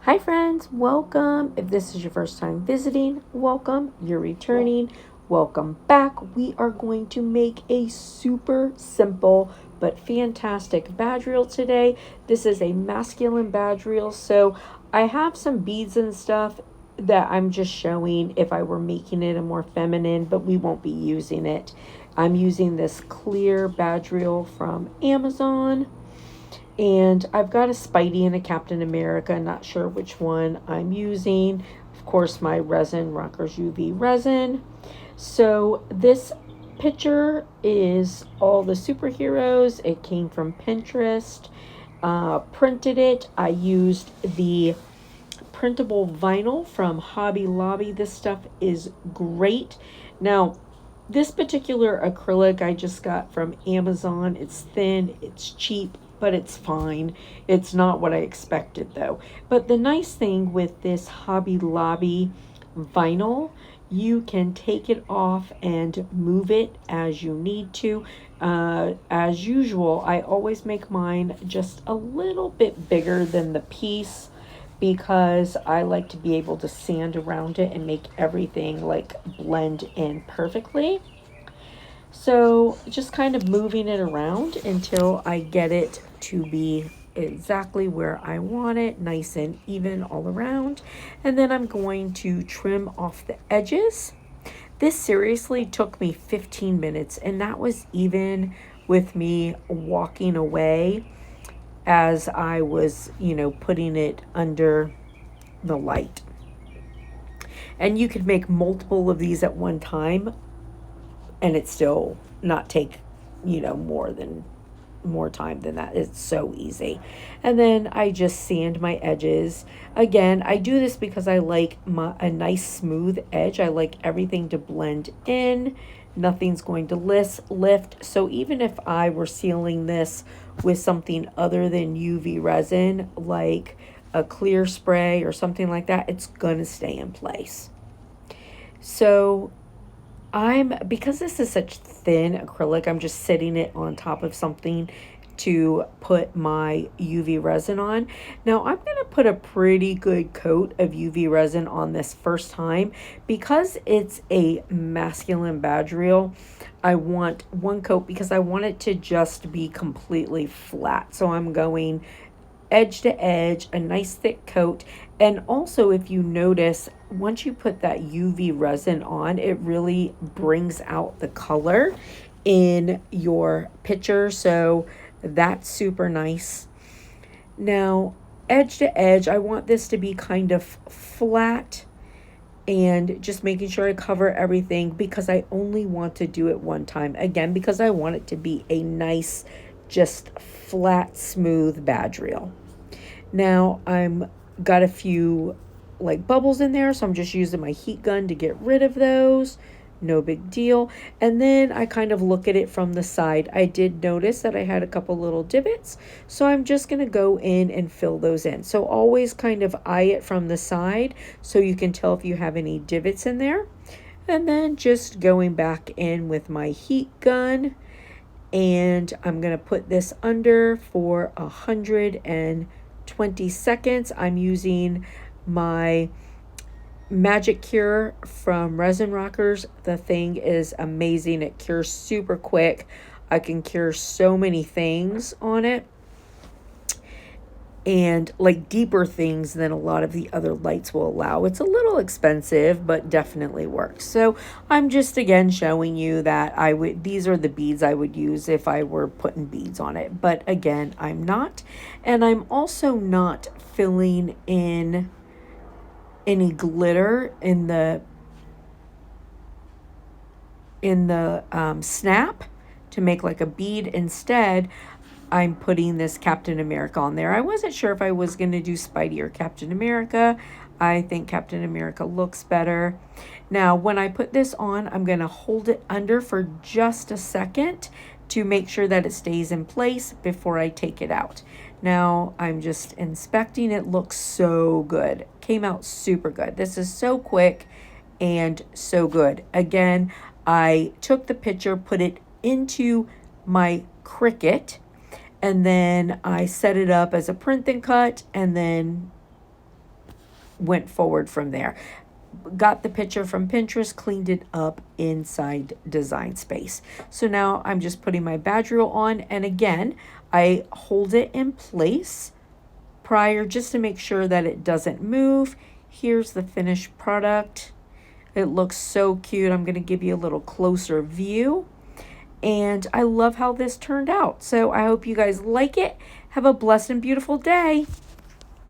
Hi friends, welcome. If this is your first time visiting, welcome. You're returning, welcome back. We are going to make a super simple but fantastic badge reel today. This is a masculine badge reel, so I have some beads and stuff that I'm just showing if I were making it a more feminine, but we won't be using it. I'm using this clear badge reel from Amazon. And I've got a Spidey and a Captain America, not sure which one I'm using. Of course, my resin, Rockers UV resin. So this picture is all the superheroes. It came from Pinterest. Printed it. I used the printable vinyl from Hobby Lobby. This stuff is great. Now, this particular acrylic I just got from Amazon. It's thin, it's cheap, but it's fine. It's not what I expected though. But the nice thing with this Hobby Lobby vinyl, you can take it off and move it as you need to. As usual, I always make mine just a little bit bigger than the piece because I like to be able to sand around it and make everything like blend in perfectly. So just kind of moving it around until I get it to be exactly where I want it, nice and even all around. And then I'm going to trim off the edges. This seriously took me 15 minutes, and that was even with me walking away as I was, putting it under the light. And you could make multiple of these at one time and it still not take, more time than that. It's so easy. And then I just sand my edges. Again, I do this because I like a nice smooth edge. I like everything to blend in. Nothing's going to lift. So even if I were sealing this with something other than UV resin, like a clear spray or something like that, it's going to stay in place. So because this is such thin acrylic, I'm just sitting it on top of something to put my UV resin on. Now I'm going to put a pretty good coat of UV resin on this first time because it's a masculine badge reel. I want one coat because I want it to just be completely flat. So I'm going edge to edge, a nice thick coat. And also, if you notice, once you put that UV resin on, it really brings out the color in your picture. So that's super nice. Now, edge to edge, I want this to be kind of flat and just making sure I cover everything because I only want to do it one time. Again, because I want it to be a nice, just flat, smooth badge reel. Now I'm got a few like bubbles in there, so I'm just using my heat gun to get rid of those. No big deal. And then I kind of look at it from the side. I did notice that I had a couple little divots, so I'm just going to go in and fill those in. So always kind of eye it from the side so you can tell if you have any divots in there. And then just going back in with my heat gun, and I'm going to put this under for 120 seconds. I'm using my Magic Cure from Resin Rockers. The thing is amazing. It cures super quick. I can cure so many things on it, and like deeper things than a lot of the other lights will allow. It's a little expensive, but definitely works. So I'm just again showing you that these are the beads I would use if I were putting beads on it. But again, I'm not. And I'm also not filling in any glitter in the snap to make like a bead. Instead, I'm putting this Captain America on there. I wasn't sure if I was going to do Spidey or Captain America. I think Captain America looks better. Now, when I put this on, I'm going to hold it under for just a second to make sure that it stays in place before I take it out. Now, I'm just inspecting. It looks so good. Came out super good. This is so quick and so good. Again, I took the picture, put it into my Cricut, and then I set it up as a print and cut, and then went forward from there. Got the picture from Pinterest, cleaned it up inside Design Space. So now I'm just putting my badge reel on, and again, I hold it in place prior just to make sure that it doesn't move. Here's the finished product. It looks so cute. I'm going to give you a little closer view. And I love how this turned out. So I hope you guys like it. Have a blessed and beautiful day.